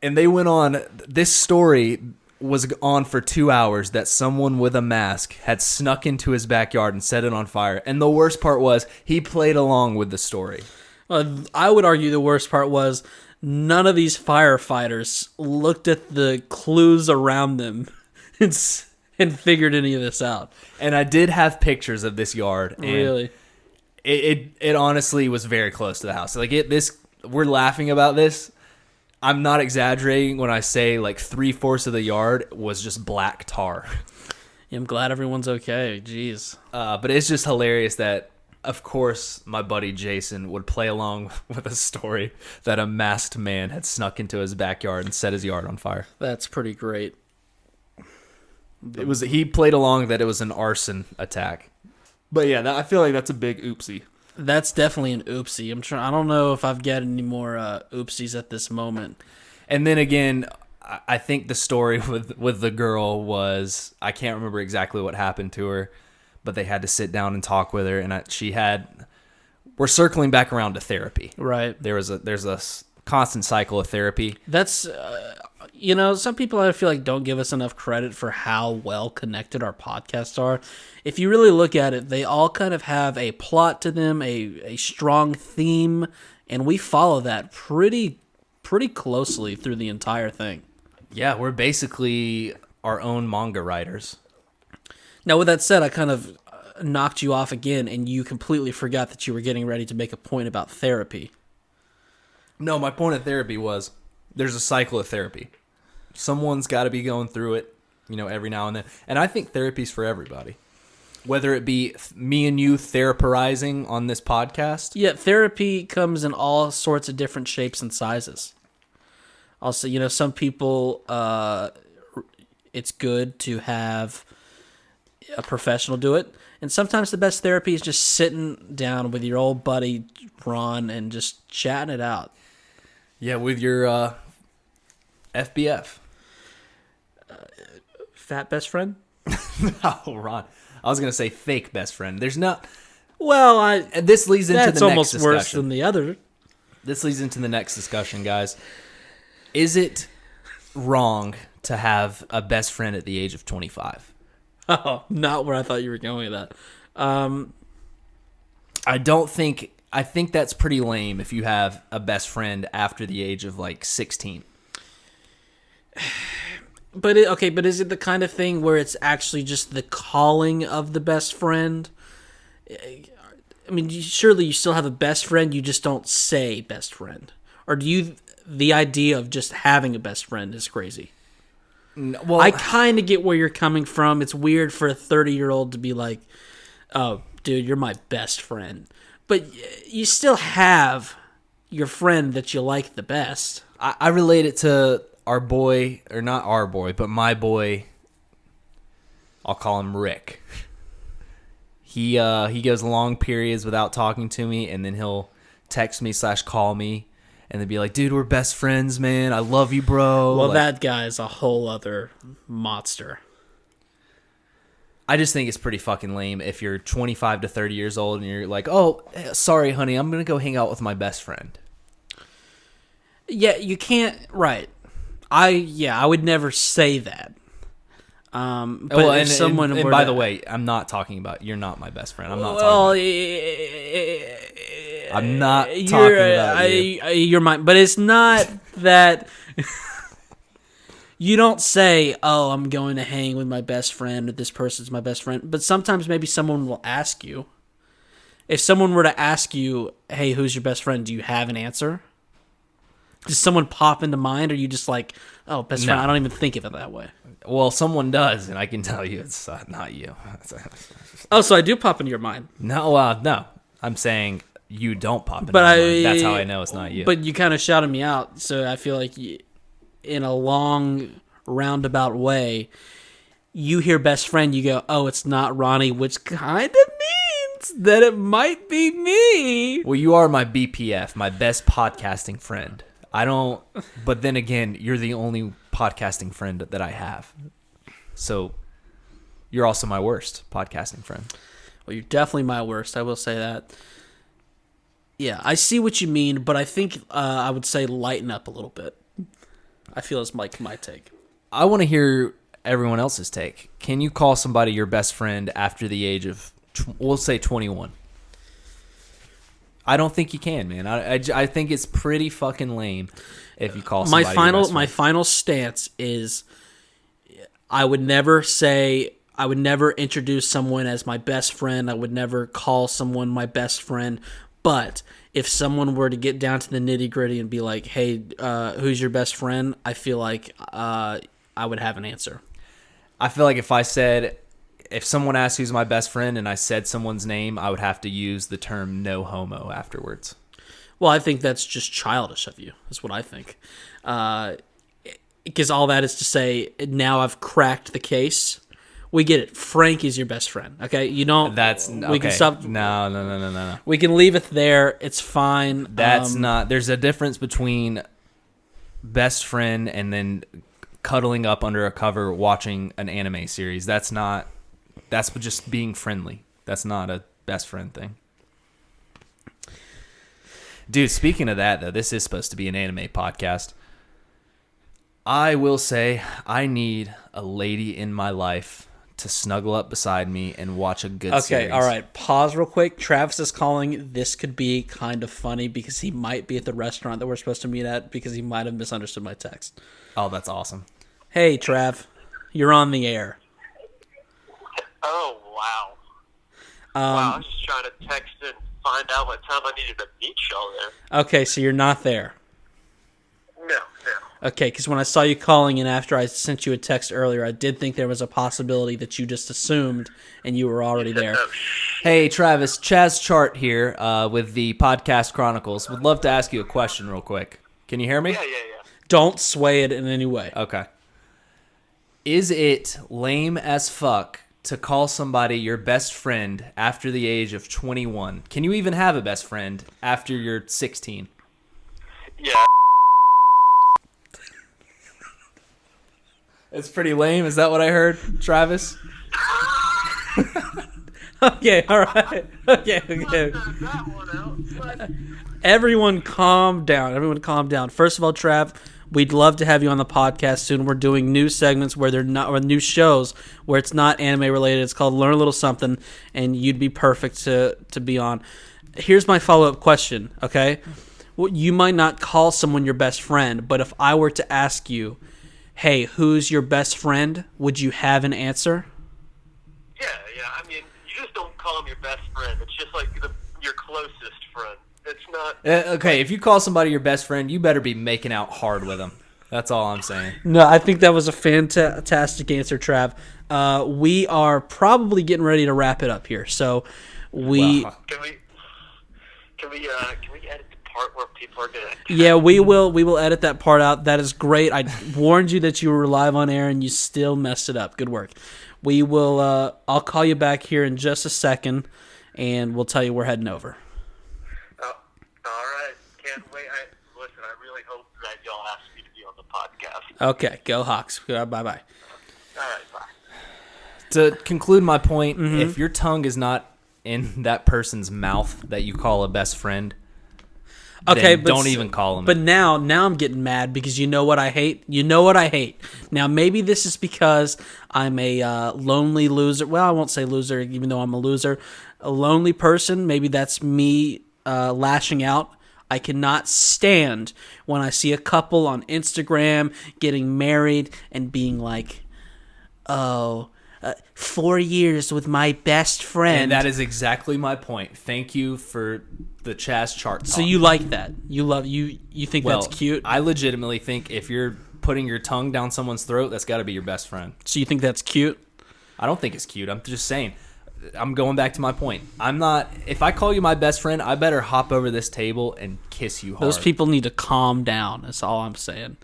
And they went on, this story was on for 2 hours that someone with a mask had snuck into his backyard and set it on fire. And the worst part was he played along with the story.
I would argue the worst part was none of these firefighters looked at the clues around them and figured any of this out.
And I did have pictures of this yard. And
really?
It honestly was very close to the house. Like we're laughing about this. I'm not exaggerating when I say like 3/4 of the yard was just black tar.
Yeah, I'm glad everyone's okay. Jeez.
But it's just hilarious that, of course, my buddy Jason would play along with a story that a masked man had snuck into his backyard and set his yard on fire.
That's pretty great.
He played along that it was an arson attack. But yeah, I feel like that's a big oopsie.
That's definitely an oopsie. I don't know if I've got any more oopsies at this moment.
And then again, I think the story with the girl was, I can't remember exactly what happened to her, but they had to sit down and talk with her, and she had we're circling back around to therapy.
Right.
There's a constant cycle of therapy.
That's, some people I feel like don't give us enough credit for how well connected our podcasts are. If you really look at it, they all kind of have a plot to them, a strong theme, and we follow that pretty closely through the entire thing.
Yeah, we're basically our own manga writers.
Now, with that said, I kind of knocked you off again, and you completely forgot that you were getting ready to make a point about therapy.
No, my point of therapy was there's a cycle of therapy. Someone's got to be going through it, every now and then. And I think therapy's for everybody. Whether it be me and you therapizing on this podcast.
Yeah, therapy comes in all sorts of different shapes and sizes. Also, some people, it's good to have a professional do it. And sometimes the best therapy is just sitting down with your old buddy, Ron, and just chatting it out.
Yeah, with your FBF.
Fat best friend?
No, Ron. I was going to say fake best friend. There's not...
Well,
this leads into the next discussion.
That's almost worse than the other.
This leads into the next discussion, guys. Is it wrong to have a best friend at the age of 25?
Oh, not where I thought you were going with that.
I think that's pretty lame if you have a best friend after the age of 16.
But is it the kind of thing where it's actually just the calling of the best friend? I mean, surely you still have a best friend, you just don't say best friend. Or the idea of just having a best friend is crazy? Well, I kind of get where you're coming from. It's weird for a 30-year-old to be like, oh, dude, you're my best friend. But you still have your friend that you like the best.
I relate it to our boy, or not our boy, but my boy. I'll call him Rick. He goes long periods without talking to me, and then he'll text me / call me, and then be like, dude, we're best friends, man. I love you, bro.
Well, that guy's a whole other monster.
I just think it's pretty fucking lame if you're 25 to 30 years old and you're like, oh, sorry, honey, I'm going to go hang out with my best friend.
Yeah, you can't, right. I would never say that. But if someone were
by
to,
the way, I'm not talking about, you're not my best friend. I'm not I'm not talking about you.
You're mine, but it's not that you don't say, oh, I'm going to hang with my best friend, or this person's my best friend. But sometimes maybe someone will ask you. If someone were to ask you, hey, who's your best friend? Do you have an answer? Does someone pop into mind, or are you just like, oh, best friend? I don't even think of it that way.
Well, someone does, and I can tell you it's not you.
Oh, so I do pop into your mind.
No. I'm saying you don't pop into my mind. That's how I know it's not you.
But you kind of shouted me out, so I feel like in a long, roundabout way, you hear best friend, you go, oh, it's not Ronnie, which kind of means that it might be me.
Well, you are my BPF, my best podcasting friend. But then again, you're the only podcasting friend that I have. So you're also my worst podcasting friend.
Well, you're definitely my worst, I will say that. Yeah, I see what you mean, but I think I would say lighten up a little bit. I feel it's my take.
I want to hear everyone else's take. Can you call somebody your best friend after the age of, we'll say 21? I don't think you can, man. I think it's pretty fucking lame if you call somebody your best friend.
My final stance is I would never introduce someone as my best friend. I would never call someone my best friend. But if someone were to get down to the nitty-gritty and be like, hey, who's your best friend? I feel like I would have an answer.
I feel like if someone asked who's my best friend and I said someone's name, I would have to use the term no homo afterwards.
Well, I think that's just childish of you. That's what I think. Because all that is to say, now I've cracked the case. We get it. Frank is your best friend. Okay, you don't.
That's okay.
We can stop.
No.
We can leave it there. It's fine.
That's not. There's a difference between best friend and then cuddling up under a cover watching an anime series. That's not. That's just being friendly. That's not a best friend thing. Dude, speaking of that, though, this is supposed to be an anime podcast. I will say I need a lady in my life to snuggle up beside me and watch a good series.
Okay, all right. Pause real quick. Travis is calling. This could be kind of funny because he might be at the restaurant that we're supposed to meet at because he might have misunderstood my text.
Oh, that's awesome.
Hey, Trav. You're on the air.
Oh, wow. Wow, I was just trying to text and find out what time I needed to meet y'all there.
Okay, so you're not there.
No.
Okay, because when I saw you calling and after I sent you a text earlier, I did think there was a possibility that you just assumed and you were already there.
Hey, Travis, Chaz Chart here with the Podcast Chronicles. Would love to ask you a question real quick. Can you hear me?
Yeah.
Don't sway it in any way.
Okay. Is it lame as fuck to call somebody your best friend after the age of 21? Can you even have a best friend after you're 16?
Yeah.
It's pretty lame. Is that what I heard, Travis?
Okay, all right. Okay.
That one out. But
Everyone calm down. First of all, Trav, we'd love to have you on the podcast soon. We're doing new segments where they're not, or new shows where it's not anime related. It's called Learn a Little Something, and you'd be perfect to be on. Here's my follow-up question, okay? Well, you might not call someone your best friend, but if I were to ask you, hey, who's your best friend, would you have an answer?
yeah. I mean, you just don't call him your best friend. It's just like your closest friend. It's not.
Okay, if you call somebody your best friend, you better be making out hard with them. That's all I'm saying.
No, I think that was a fantastic answer, Trav. We are probably getting ready to wrap it up here. So we...
Wow.
Can we edit the part where people are gonna?
Yeah, we will edit that part out. That is great. I warned you that you were live on air and you still messed it up. Good work. We will I'll call you back here in just a second and we'll tell you we're heading over.
Oh, all right. Can't wait. Listen, I really hope that y'all ask me to be on the podcast.
Okay, go Hawks. Bye-bye.
All right, bye.
To conclude my point, if your tongue is not in that person's mouth that you call a best friend,
Okay,
then don't even call them.
But now I'm getting mad because you know what I hate? Now, maybe this is because I'm a lonely loser. Well, I won't say loser, even though I'm a loser. A lonely person, maybe that's me lashing out. I cannot stand when I see a couple on Instagram getting married and being like, 4 years with my best friend.
And that is exactly my point. Thank you for the Chaz chart talk.
So you like that? You think
Well,
that's cute?
I legitimately think if you're putting your tongue down someone's throat, that's got to be your best friend.
So you think that's cute?
I don't think it's cute. I'm just saying. I'm going back to my point. I'm not. If I call you my best friend, I better hop over this table and kiss you hard.
Those people need to calm down. That's all I'm saying.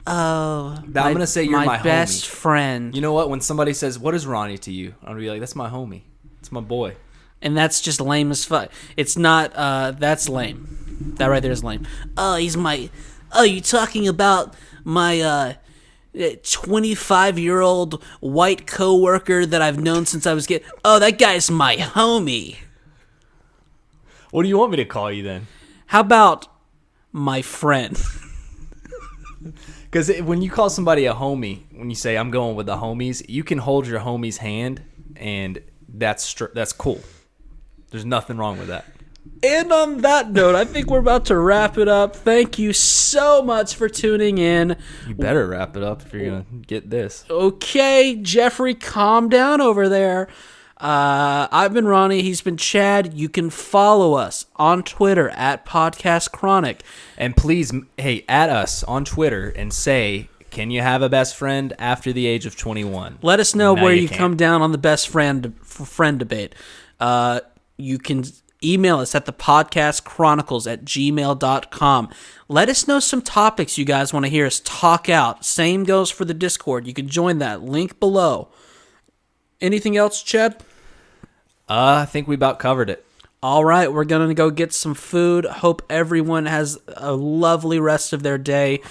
Oh,
I'm gonna say you're my
best
homie.
friend.
You know what? When somebody says, "What is Ronnie to you?" I'm gonna be like, "That's my homie. It's my boy."
And that's just lame as fuck. It's not. That's lame. That right there is lame. Oh, he's my. Oh, you talking about my 25-year-old white coworker that I've known since I was kid? Oh, that guy's my homie.
What do you want me to call you then?
How about my friend?
Because when you call somebody a homie, when you say I'm going with the homies, you can hold your homie's hand, and that's cool. There's nothing wrong with that.
And on that note, I think we're about to wrap it up. Thank you so much for tuning in.
You better wrap it up if you're gonna get this.
Okay, Jeffrey, calm down over there. I've been Ronnie. He's been Chad. You can follow us on Twitter at Podcast Chronic.
And please, hey, add us on Twitter and say, can you have a best friend after the age of 21?
Let us know
No,
where
you
you
can't.
come down on the best friend debate. You can email us at thepodcastchronicles@gmail.com. Let us know some topics you guys want to hear us talk out. Same goes for the Discord. You can join that. Link below. Anything else, Chad?
I think we about covered it.
All right, we're going to go get some food. Hope everyone has a lovely rest of their day.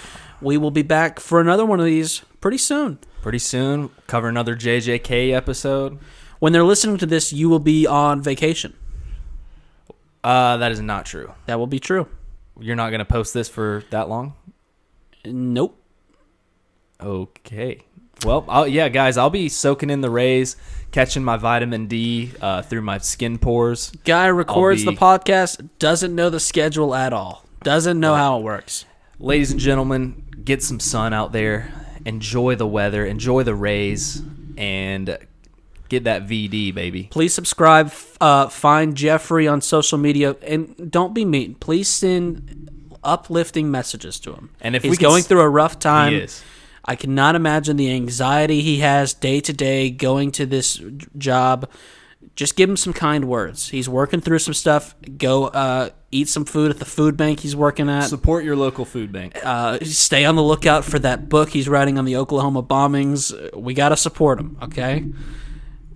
We will be back for another one of these pretty soon.
Pretty soon, cover another JJK episode.
When they're listening to this, you will be on vacation.
That is not true.
That will be true.
You're not going to post this for that long?
Nope.
Okay. Well, guys, I'll be soaking in the rays, catching my vitamin D through my skin pores.
Guy records the podcast, doesn't know the schedule at all. Doesn't know how it works.
Ladies and gentlemen, get some sun out there. Enjoy the weather. Enjoy the rays. And get that VD, baby.
Please subscribe. Find Jeffrey on social media. And don't be mean. Please send uplifting messages to him.
And if
he's going through a rough time.
He is.
I cannot imagine the anxiety he has day to day going to this job. Just give him some kind words. He's working through some stuff. Go eat some food at the food bank he's working at.
Support your local food bank.
Stay on the lookout for that book he's writing on the Oklahoma bombings. We got to support him, okay?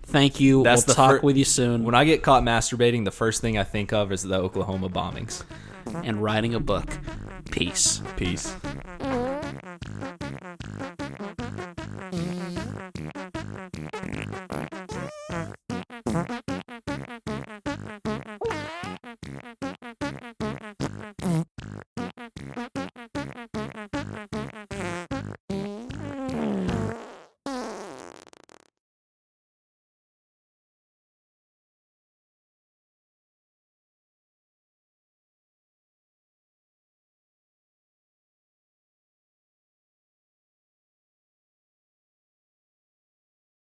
Thank you. We'll talk with you soon.
When I get caught masturbating, the first thing I think of is the Oklahoma bombings.
And writing a book. Peace.
Peace.